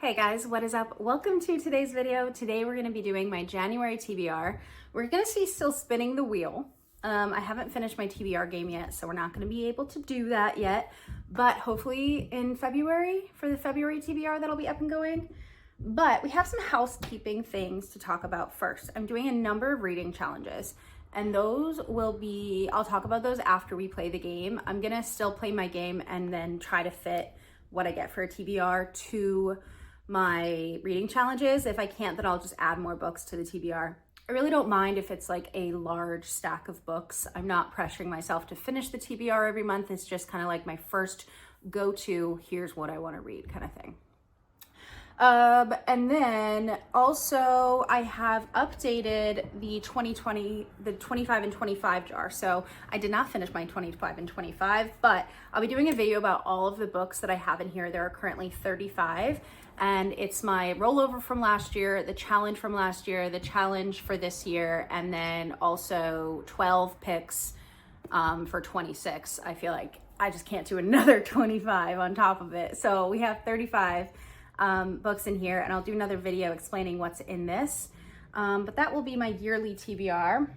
Hey guys, what is up? Welcome to today's video. Today we're going to be doing my January TBR. We're going to see still spinning the wheel. I haven't finished my TBR game yet, so we're not going to be able to do that yet. But hopefully in February, for the February TBR, that'll be up and going. But we have some housekeeping things to talk about first. I'm doing a number of reading challenges, and those will be, I'll talk about those after we play the game. I'm going to still play my game and then try to fit what I get for a TBR to my reading challenges. If I can't, then I'll just add more books to the TBR. I really don't mind if it's like a large stack of books. I'm not pressuring myself to finish the TBR every month. It's just kind of like my first go-to, here's what I want to read kind of thing. And then also I have updated the 25 and 25 jar. So I did not finish my 25 and 25, but I'll be doing a video about all of the books that I have in here. There are currently 35. And it's my rollover from last year, the challenge from last year, the challenge for this year, and then also 12 picks for 26. I feel like I just can't do another 25 on top of it. So we have 35 books in here, and I'll do another video explaining what's in this. But that will be my yearly TBR.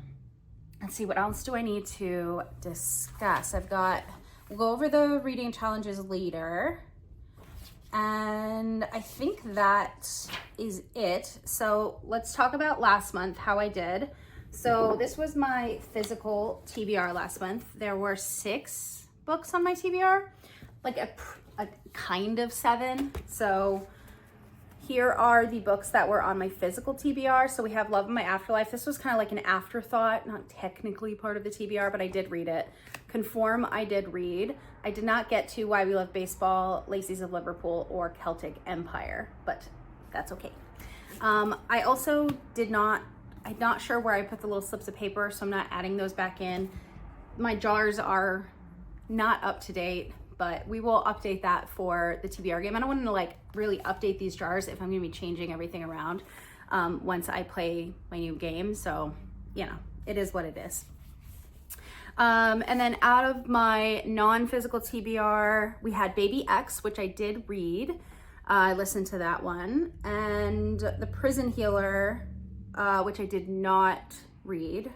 Let's see, what else do I need to discuss? We'll go over the reading challenges later. And I think that is it. So let's talk about last month, how I did. So this was my physical TBR last month. There were 6 books on my TBR, like a kind of 7. So here are the books that were on my physical TBR. So we have Love in My Afterlife. This was kind of like an afterthought, not technically part of the TBR, but I did read it. Conform, I did read. I did not get to Why We Love Baseball, Lacey's of Liverpool, or Celtic Empire, but that's okay. I also I'm not sure where I put the little slips of paper, so I'm not adding those back in. My jars are not up to date, but we will update that for the TBR game. I don't want to like really update these jars if I'm going to be changing everything around once I play my new game. So, you know, it is what it is. And then out of my non-physical TBR, we had Baby X, which I did read. I listened to that one. And The Prison Healer, which I did not read.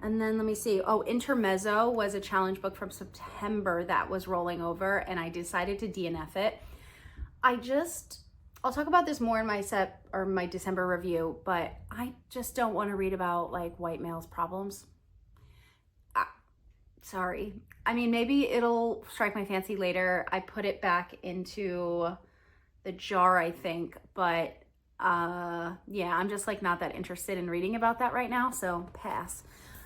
And then let me see. Oh, Intermezzo was a challenge book from September that was rolling over, and I decided to DNF it. I'll talk about this more in my December review, but I just don't want to read about like white males' problems. Sorry. I mean, maybe it'll strike my fancy later. I put it back into the jar, I think, but yeah, I'm just like not that interested in reading about that right now, so pass.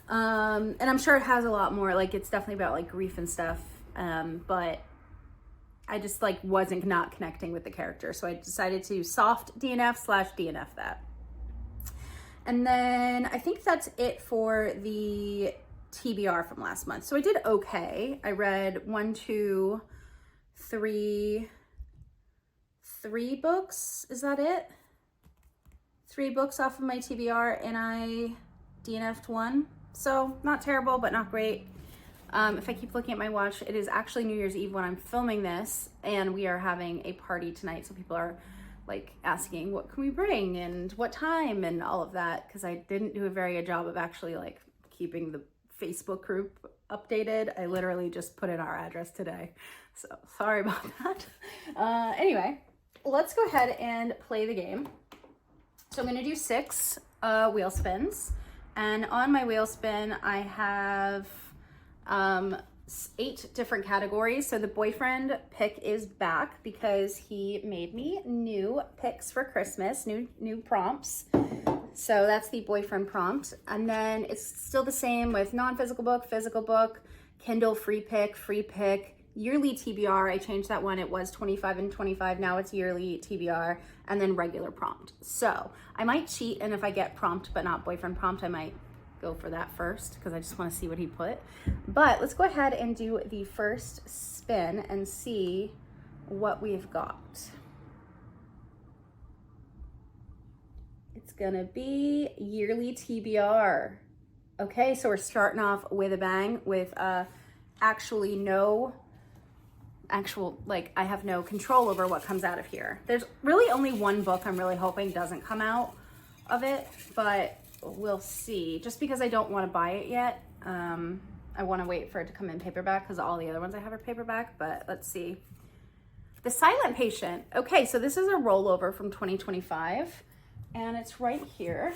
And I'm sure it has a lot more, like it's definitely about like grief and stuff, but I just like wasn't not connecting with the character, so I decided to soft DNF/DNF that. And then I think that's it for the TBR from last month. So I did okay. I read 3 books. Is that it? 3 books off of my TBR, and I DNF'd 1. So not terrible, but not great. If I keep looking at my watch, it is actually New Year's Eve when I'm filming this, and we are having a party tonight. So people are like asking, what can we bring and what time and all of that, because I didn't do a very good job of actually like keeping the Facebook group updated. I literally just put in our address today. So sorry about that. Anyway, let's go ahead and play the game. So I'm going to do 6 wheel spins. And on my wheel spin, I have 8 different categories. So the boyfriend pick is back because he made me new picks for Christmas, new prompts. So that's the boyfriend prompt. And then it's still the same with non-physical book, physical book, Kindle free pick, yearly TBR. I changed that one. It was 25 and 25. Now it's yearly TBR, and then regular prompt. So I might cheat, and if I get prompt but not boyfriend prompt, I might go for that first because I just want to see what he put. But let's go ahead and do the first spin and see what we've got. It's gonna be yearly TBR. Okay, so we're starting off with a bang with actually no actual, like, I have no control over what comes out of here. There's really only one book I'm really hoping doesn't come out of it, but we'll see. Just because I don't want to buy it yet. I want to wait for it to come in paperback because all the other ones I have are paperback, but let's see. The Silent Patient. Okay, so this is a rollover from 2025, and it's right here.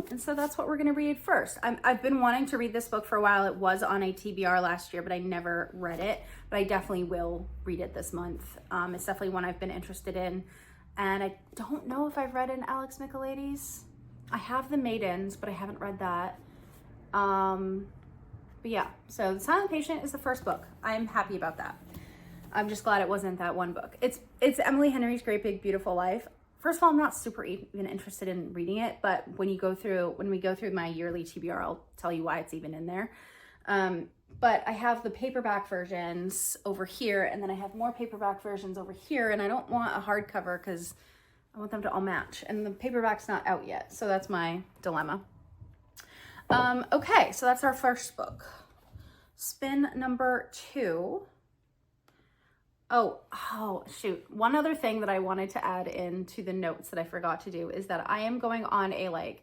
And so that's what we're going to read first. I've been wanting to read this book for a while. It was on a TBR last year, but I never read it. But I definitely will read it this month. It's definitely one I've been interested in. And I don't know if I've read an Alex Michaelides. I have The Maidens, but I haven't read that. But yeah, so The Silent Patient is the first book. I'm happy about that. I'm just glad it wasn't that one book. It's Emily Henry's Great Big Beautiful Life. First of all, I'm not super even interested in reading it, but when we go through my yearly TBR, I'll tell you why it's even in there. But I have the paperback versions over here, and then I have more paperback versions over here, and I don't want a hardcover because I want them to all match, and the paperback's not out yet, so that's my dilemma. Okay, so that's our first book. Spin number 2. Oh, shoot. One other thing that I wanted to add into the notes that I forgot to do is that I am going on a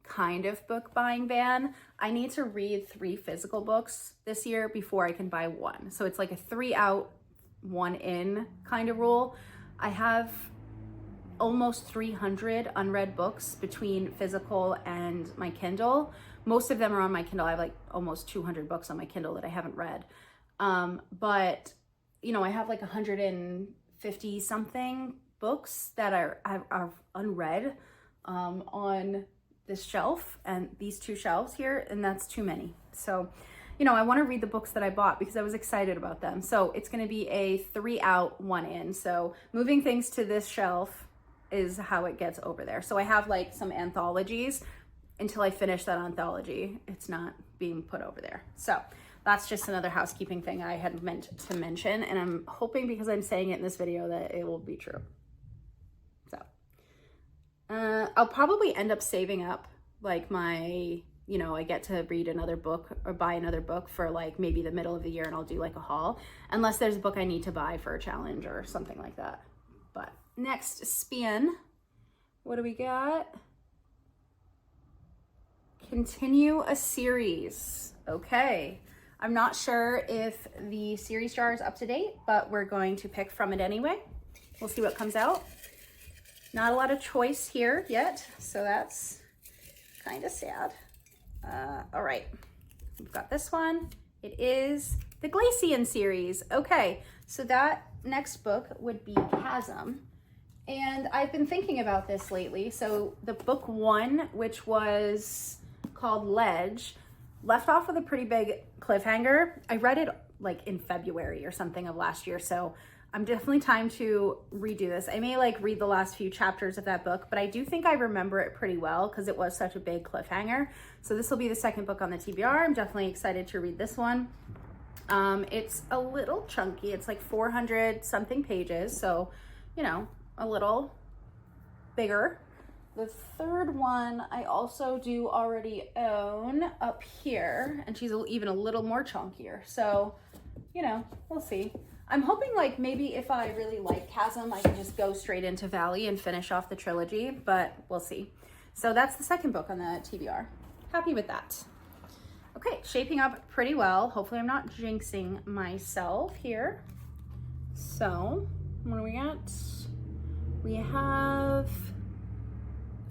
kind of book buying ban. I need to read 3 physical books this year before I can buy one. So it's like a 3 out, 1 in kind of rule. I have almost 300 unread books between physical and my Kindle. Most of them are on my Kindle. I have almost 200 books on my Kindle that I haven't read. But I have 150 something books that are unread on this shelf and these 2 shelves here, and that's too many. So, I want to read the books that I bought because I was excited about them. So it's going to be a 3 out, 1 in. So moving things to this shelf is how it gets over there. So I have some anthologies. Until I finish that anthology, it's not being put over there. So that's just another housekeeping thing I had meant to mention, and I'm hoping because I'm saying it in this video that it will be true. So I'll probably end up saving up my, I get to read another book or buy another book for maybe the middle of the year, and I'll do a haul, unless there's a book I need to buy for a challenge or something like that. But next spin, what do we got? Continue a series. Okay. I'm not sure if the series jar is up to date, but we're going to pick from it anyway. We'll see what comes out. Not a lot of choice here yet, so that's kind of sad. All right, we've got this one. It is the Glacian series. Okay, so that next book would be Chasm. And I've been thinking about this lately. So the book 1, which was called Ledge, left off with a pretty big cliffhanger. I read it in February or something of last year, so I'm definitely time to redo this. I may read the last few chapters of that book, but I do think I remember it pretty well because it was such a big cliffhanger. So this will be the second book on the TBR. I'm definitely excited to read this one. It's a little chunky. It's 400 something pages, so a little bigger. The third one I also do already own up here, and she's even a little more chunkier. So, we'll see. I'm hoping maybe if I really like Chasm, I can just go straight into Valley and finish off the trilogy, but we'll see. So that's the second book on the TBR. Happy with that. Okay, shaping up pretty well. Hopefully I'm not jinxing myself here. So, what do we got? We have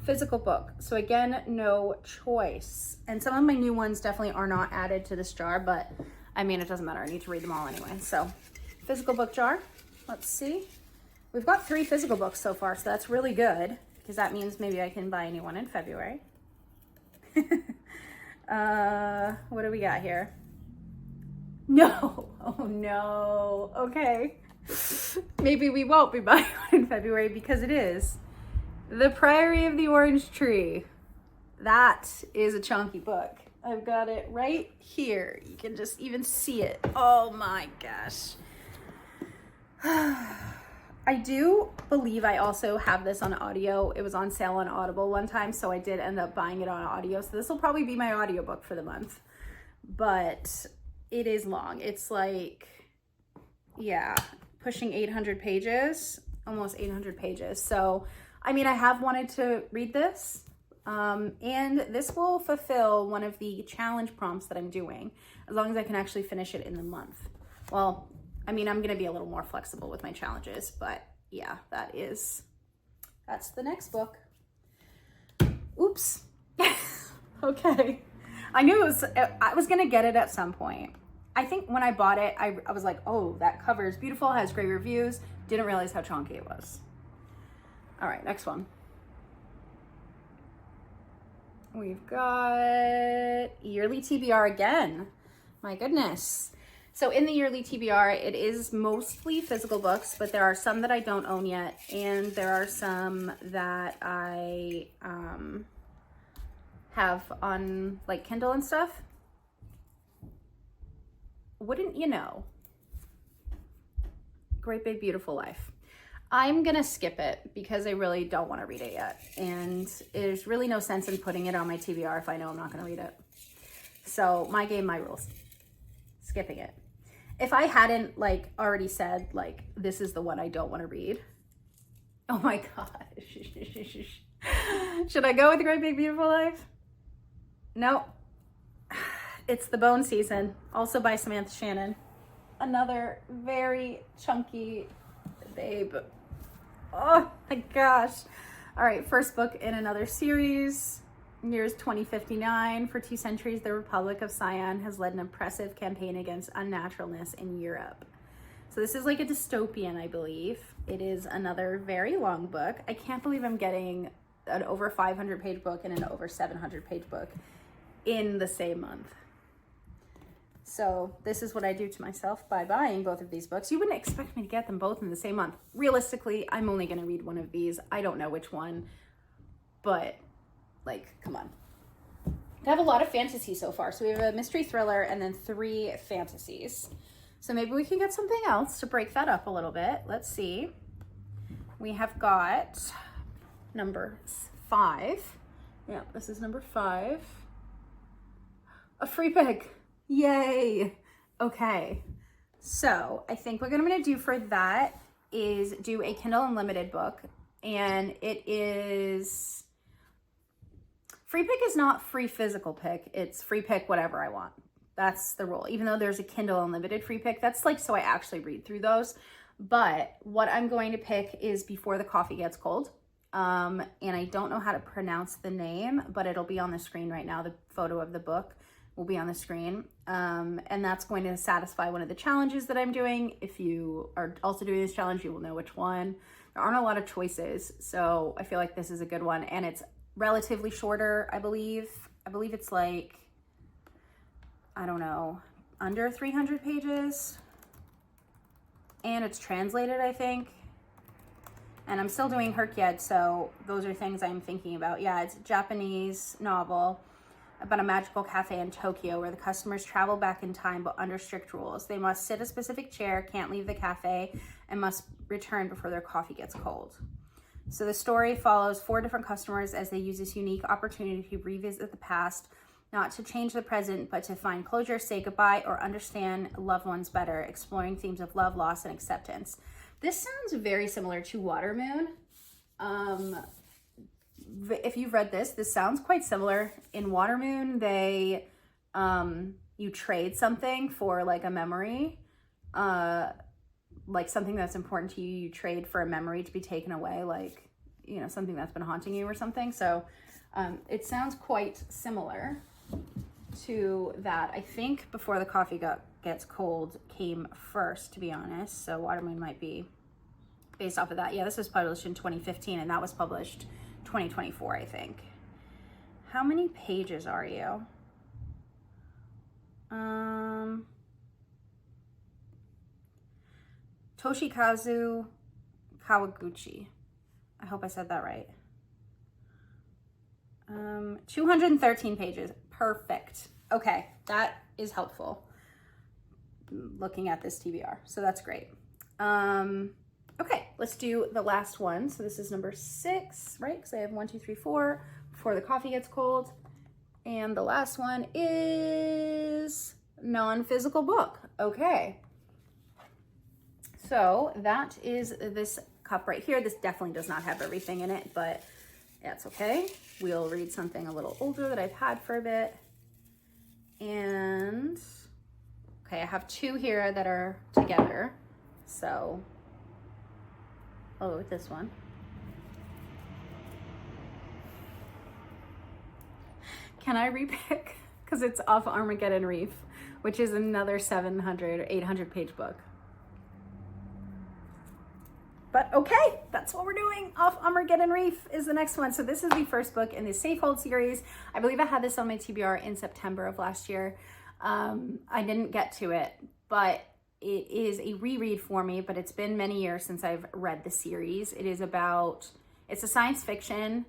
physical book. So again, no choice. And some of my new ones definitely are not added to this jar, but I mean, it doesn't matter. I need to read them all anyway. So physical book jar. Let's see. We've got 3 physical books so far, so that's really good because that means maybe I can buy a new one in February. What do we got here? No. Oh no. Okay. Maybe we won't be buying one in February because it is The Priory of the Orange Tree. That is a chunky book. I've got it right here. You can just even see it. Oh my gosh. I do believe I also have this on audio. It was on sale on Audible one time, so I did end up buying it on audio. So this will probably be my audiobook for the month. But it is long. It's yeah, pushing 800 pages, almost 800 pages. So, I mean, I have wanted to read this, and this will fulfill one of the challenge prompts that I'm doing, as long as I can actually finish it in the month. Well, I mean, I'm gonna be a little more flexible with my challenges, but yeah, that's the next book. Oops. Okay. I knew I was gonna get it at some point. I think when I bought it, I was like, oh, that cover is beautiful, has great reviews. Didn't realize how chunky it was. All right, next one. We've got yearly TBR again. My goodness. So in the yearly TBR, it is mostly physical books, but there are some that I don't own yet, and there are some that I have on like Kindle and stuff. Wouldn't you know? Great Big Beautiful Life. I'm gonna skip it because I really don't want to read it yet, and there's really no sense in putting it on my TBR if I know I'm not gonna read it. So my game, my rules. Skipping it. If I hadn't like already said like this is the one I don't want to read. Oh my gosh. Should I go with Great Big Beautiful Life? No. It's The Bone Season, also by Samantha Shannon. Another very chunky babe. Oh my gosh. All right, first book in another series. Years 2059. For 2 centuries, the Republic of Siam has led an impressive campaign against unnaturalness in Europe. So this is like a dystopian, I believe. It is another very long book. I can't believe I'm getting an over 500-page book and an over 700-page book in the same month. So this is what I do to myself by buying both of these books. You wouldn't expect me to get them both in the same month. Realistically, I'm only going to read one of these. I don't know which one, but like, come on. I have a lot of fantasy so far. So we have a mystery thriller and then 3 fantasies. So maybe we can get something else to break that up a little bit. Let's see. We have got number 5. Yeah, this is number 5. A free pick. Yay. Okay. So I think what I'm going to do for that is do a Kindle Unlimited book. And it is... Free pick is not free physical pick. It's free pick whatever I want. That's the rule. Even though there's a Kindle Unlimited free pick, that's like so I actually read through those. But what I'm going to pick is Before the Coffee Gets Cold. And I don't know how to pronounce the name, but it'll be on the screen right now. The photo of the book will be on the screen. And that's going to satisfy one of the challenges that I'm doing. If you are also doing this challenge, you will know which one. There aren't a lot of choices, so I feel like this is a good one. And it's relatively shorter, I believe. I believe it's like, I don't know, under 300 pages. And it's translated, I think. And I'm still doing Herkyed, so those are things I'm thinking about. Yeah, it's a Japanese novel about a magical cafe in Tokyo where the customers travel back in time but under strict rules. They must sit a specific chair, can't leave the cafe, and must return before their coffee gets cold. So the story follows 4 different customers as they use this unique opportunity to revisit the past, not to change the present, but to find closure, say goodbye, or understand loved ones better, exploring themes of love, loss, and acceptance. This sounds very similar to Watermoon. If you've read this sounds quite similar. In Watermoon, they, you trade something for like a memory, like something that's important to you, you trade for a memory to be taken away, like, you know, something that's been haunting you or something. So it sounds quite similar to that. I think Before the Coffee Gets Cold came first, to be honest. So Watermoon might be based off of that. Yeah, this was published in 2015 and that was published 2024, I think. How many pages are you? Toshikazu Kawaguchi. I hope I said that right. 213 pages. Perfect. Okay, that is helpful looking at this TBR. So that's great. Okay, let's do the last one. So this is number 6, right? Because I have 1, 2, 3, 4. Before the Coffee Gets Cold. And the last one is non-physical book. Okay. So that is this cup right here. This definitely does not have everything in it, but that's okay. We'll read something a little older that I've had for a bit. And okay, I have two here that are together. So, oh, this one. Can I repick? Because it's off Armageddon Reef, which is another 700 or 800 page book. But okay, that's what we're doing. Off Armageddon Reef is the next one. So this is the first book in the Safehold series. I believe I had this on my TBR in September of last year. I didn't get to it, but it is a reread for me, but it's been many years since I've read the series. It's a science fiction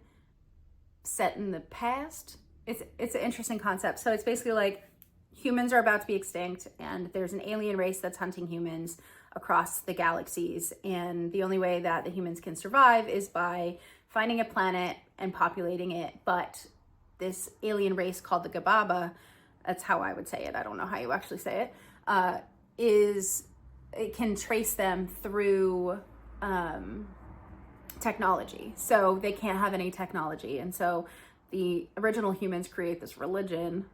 set in the past. It's an interesting concept. So it's basically like humans are about to be extinct and there's an alien race that's hunting humans across the galaxies. And the only way that the humans can survive is by finding a planet and populating it. But this alien race called the Gababa, that's how I would say it, I don't know how you actually say it, it can trace them through technology. So they can't have any technology. And so the original humans create this religion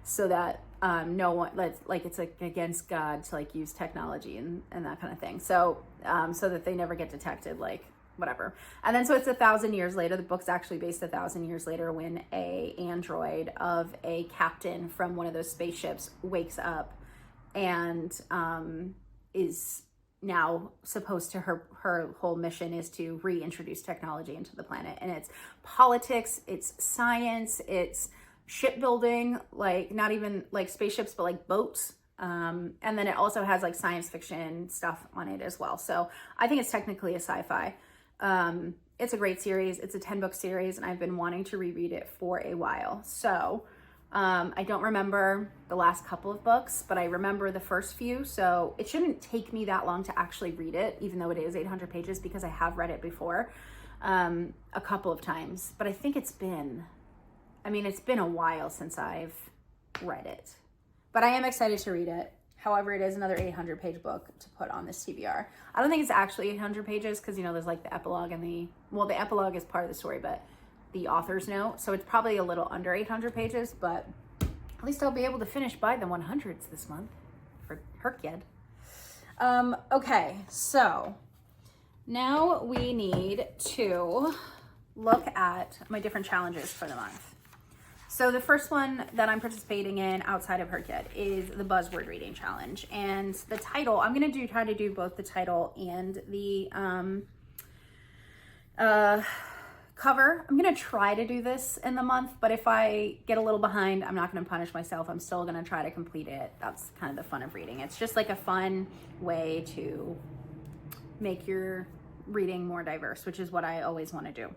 so that no one, it's like against God to like use technology and that kind of thing. So so that they never get detected, like whatever. And then so it's 1,000 years later. The book's actually based 1,000 years later when a android of a captain from one of those spaceships wakes up and is now supposed to, her whole mission is to reintroduce technology into the planet. And it's politics, it's science, it's shipbuilding, like not even like spaceships, but like boats. And then it also has like science fiction stuff on it as well. So I think it's technically a sci-fi. It's a great series. It's a 10-book series and I've been wanting to reread it for a while. So I don't remember the last couple of books, but I remember the first few. So it shouldn't take me that long to actually read it, even though it is 800 pages, because I have read it before a couple of times. But I think it's been a while since I've read it. But I am excited to read it. However, it is another 800-page book to put on this TBR. I don't think it's actually 800 pages because, there's like the epilogue and the epilogue is part of the story, but the author's note. So it's probably a little under 800 pages, but at least I'll be able to finish by the 100s this month for her kid. Okay, so now we need to look at my different challenges for the month. So the first one that I'm participating in outside of her kid is the buzzword reading challenge. And the title, I'm going to try to do both the title and the cover. I'm going to try to do this in the month, but if I get a little behind, I'm not going to punish myself. I'm still going to try to complete it. That's kind of the fun of reading. It's just like a fun way to make your reading more diverse, which is what I always want to do.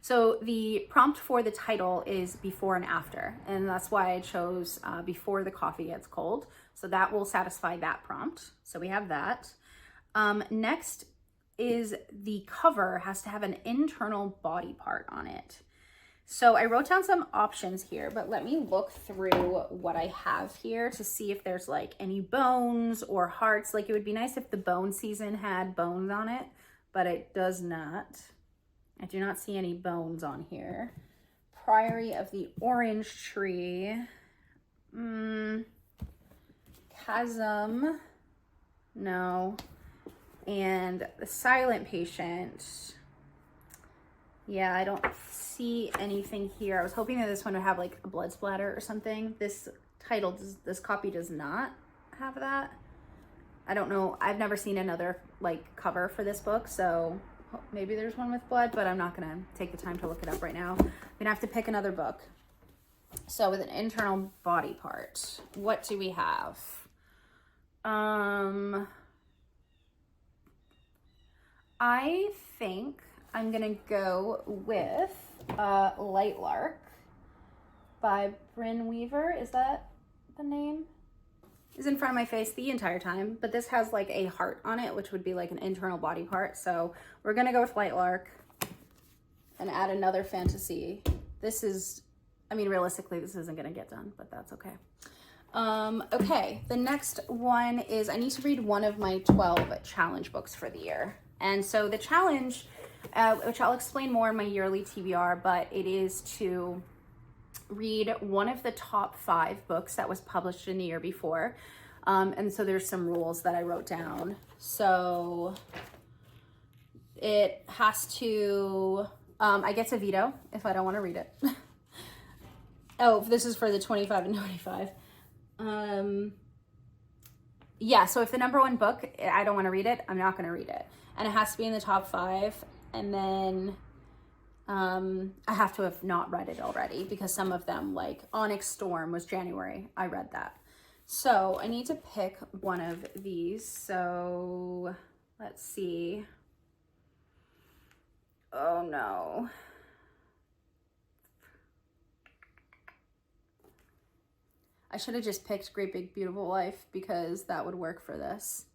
So the prompt for the title is before and after, and that's why I chose before the coffee gets cold. So that will satisfy that prompt. So we have that. Next is the cover has to have an internal body part on it. So I wrote down some options here, but let me look through what I have here to see if there's like any bones or hearts. Like it would be nice if the bone season had bones on it, but it does not. I do not see any bones on here. Priory of the Orange Tree. Chasm. No. And the Silent Patient. Yeah, I don't see anything here. I was hoping that this one would have like a blood splatter or something. This copy does not have that. I don't know. I've never seen another like cover for this book, so maybe there's one with blood, but I'm not gonna take the time to look it up right now. I'm gonna have to pick another book. So with an internal body part, what do we have? I think I'm gonna go with Light Lark by Bryn Weaver. Is that the name? Is in front of my face the entire time, but this has like a heart on it, which would be like an internal body part. So we're gonna go with Light Lark and add another fantasy. This is, realistically, this isn't gonna get done, but that's okay. Okay, the next one is I need to read one of my 12 challenge books for the year. And so the challenge, which I'll explain more in my yearly TBR, but it is to read one of the top 5 books that was published in the year before. And so there's some rules that I wrote down. So it has to, I get to veto if I don't want to read it. Oh, this is for the 25 and 25. Yeah, so if the number 1 book, I don't want to read it, I'm not going to read it. And it has to be in the top 5. And then I have to have not read it already, because some of them, like Onyx Storm was January. I read that. So I need to pick one of these. So let's see. Oh no. I should have just picked Great Big Beautiful Life, because that would work for this.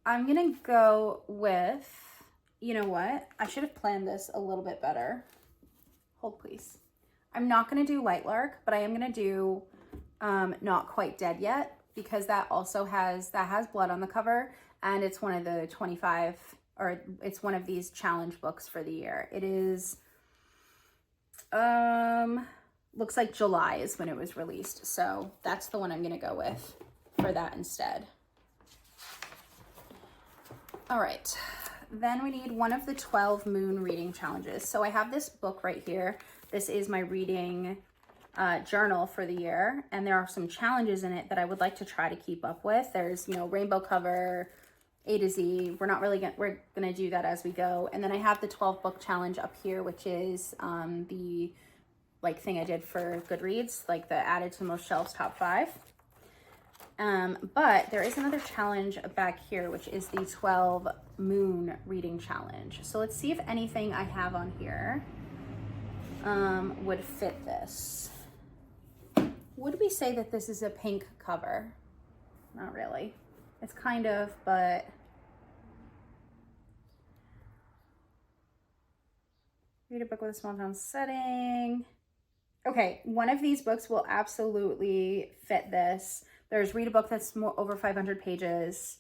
I'm gonna go with, you know what? I should have planned this a little bit better. Hold please. I'm not gonna do Light Lark, but I am gonna do Not Quite Dead Yet, because that also has blood on the cover, and it's one of the 25, or it's one of these challenge books for the year. It is, looks like July is when it was released. So that's the one I'm gonna go with for that instead. All right, then we need one of the 12 moon reading challenges. So I have this book right here. This is my reading journal for the year, and there are some challenges in it that I would like to try to keep up with. There's, you know, rainbow cover, A to Z. We're gonna do that as we go. And then I have the 12 book challenge up here, which is the like thing I did for Goodreads, like the added to most shelves top 5. But there is another challenge back here, which is the 12 moon reading challenge. So let's see if anything I have on here would fit this. Would we say that this is a pink cover? Not really. It's kind of, but read a book with a small town setting. Okay, one of these books will absolutely fit this. There's read a book that's over 500 pages.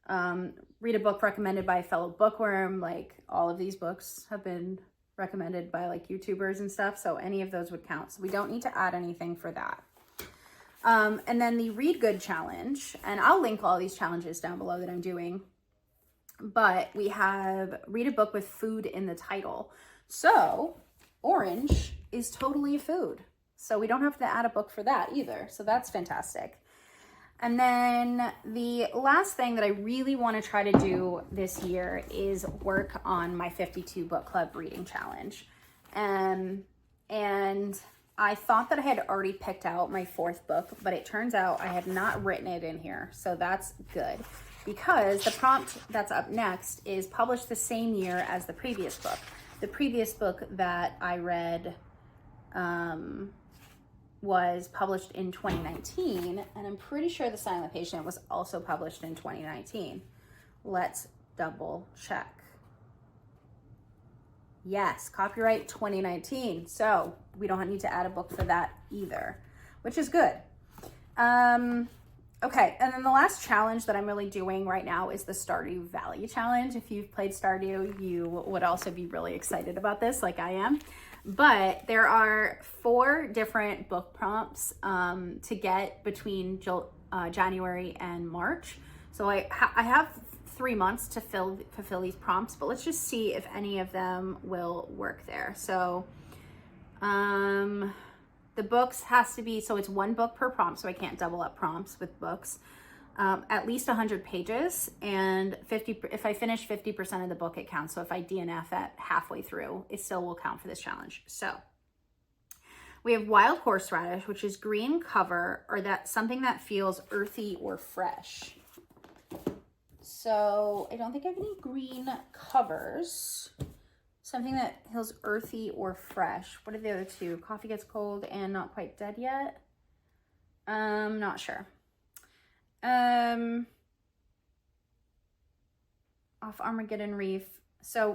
Read a book recommended by a fellow bookworm. Like, all of these books have been recommended by like YouTubers and stuff, so any of those would count. So we don't need to add anything for that. And then the Read Good challenge, and I'll link all these challenges down below that I'm doing. But we have read a book with food in the title. So orange is totally a food. So we don't have to add a book for that either. So that's fantastic. And then the last thing that I really want to try to do this year is work on my 52 book club reading challenge. And I thought that I had already picked out my 4th book, but it turns out I had not written it in here. So that's good, because the prompt that's up next is published the same year as the previous book. The previous book that I read was published in 2019, and I'm pretty sure The Silent Patient was also published in 2019. Let's double check. Yes, copyright 2019. So we don't need to add a book for that either, which is good. Okay, and then the last challenge that I'm really doing right now is the Stardew Valley challenge. If you've played Stardew, you would also be really excited about this, like I am. But there are 4 different book prompts to get between January and March. So I have 3 months to fulfill these prompts, but let's just see if any of them will work there. So the books has to be, so it's 1 book per prompt, so I can't double up prompts with books. At least 100 pages, and if I finish 50% of the book, it counts. So if I DNF at halfway through, it still will count for this challenge. So we have Wild Horseradish, which is green cover, or that something that feels earthy or fresh. So I don't think I have any green covers. Something that feels earthy or fresh. What are the other 2? Coffee Gets Cold and Not Quite Dead Yet. Not sure. Off Armageddon Reef. So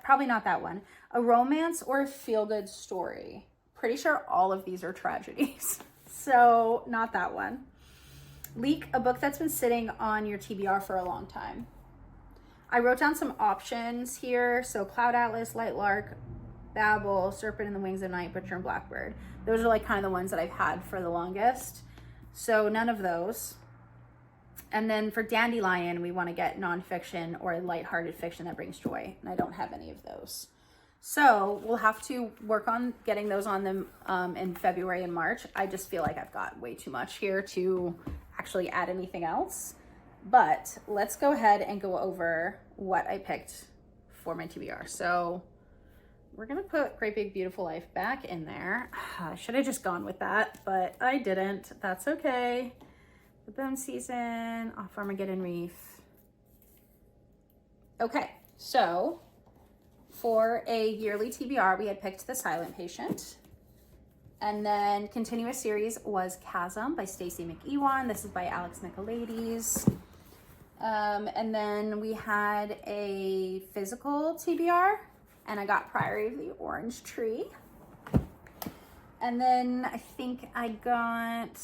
probably not that one. A romance or a feel-good story. Pretty sure all of these are tragedies. So not that one. Leak, a book that's been sitting on your TBR for a long time. I wrote down some options here. So Cloud Atlas, Light Lark, Babel, Serpent in the Wings of Night, Butcher and Blackbird. Those are like kind of the ones that I've had for the longest. So none of those. And then for Dandelion, we want to get nonfiction or lighthearted fiction that brings joy. And I don't have any of those. So we'll have to work on getting those on them in February and March. I just feel like I've got way too much here to actually add anything else. But let's go ahead and go over what I picked for my TBR. So we're gonna put Great Big Beautiful Life back in there. I should have just gone with that, but I didn't. That's okay. The Bone Season, Off Armageddon Reef. Okay, so for a yearly TBR, we had picked The Silent Patient. And then continuous series was Chasm by Stacey McEwan. This is by Alex Nicolaides. And then we had a physical TBR, and I got Priory of the Orange Tree. And then I think I got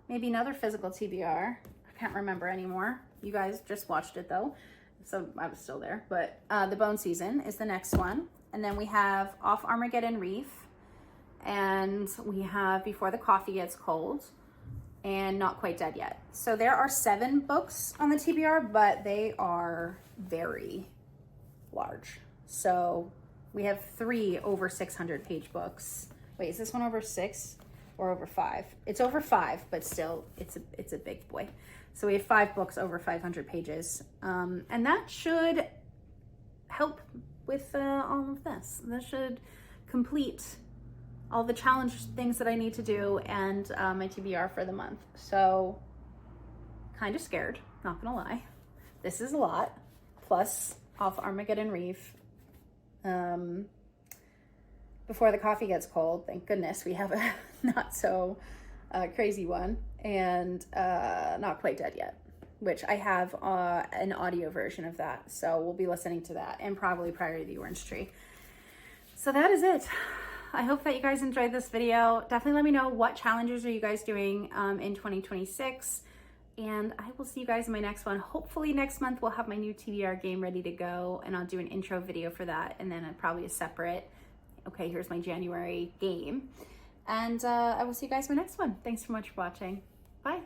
maybe another physical TBR. I can't remember anymore. You guys just watched it though, so I was still there. But The Bone Season is the next one. And then we have Off Armageddon Reef. And we have Before the Coffee Gets Cold and Not Quite Dead Yet. So there are 7 books on the TBR, but they are very large. So we have 3 over 600 page books. Wait, is this one over 6 or over 5? It's over 5, but still it's a big boy. So we have 5 books over 500 pages. And that should help with all of this. That should complete all the challenge things that I need to do and my TBR for the month. So kind of scared, not gonna lie. This is a lot, plus Off Armageddon Reef. Before the Coffee Gets Cold, thank goodness we have a not so crazy one, and Not Quite Dead Yet, which I have an audio version of that. So we'll be listening to that, and probably Priory of the Orange Tree. So that is it. I hope that you guys enjoyed this video. Definitely let me know what challenges are you guys doing in 2026. And I will see you guys in my next one. Hopefully next month we'll have my new TBR game ready to go, and I'll do an intro video for that, and then probably a separate, okay, here's my January game. And I will see you guys in my next one. Thanks so much for watching. Bye.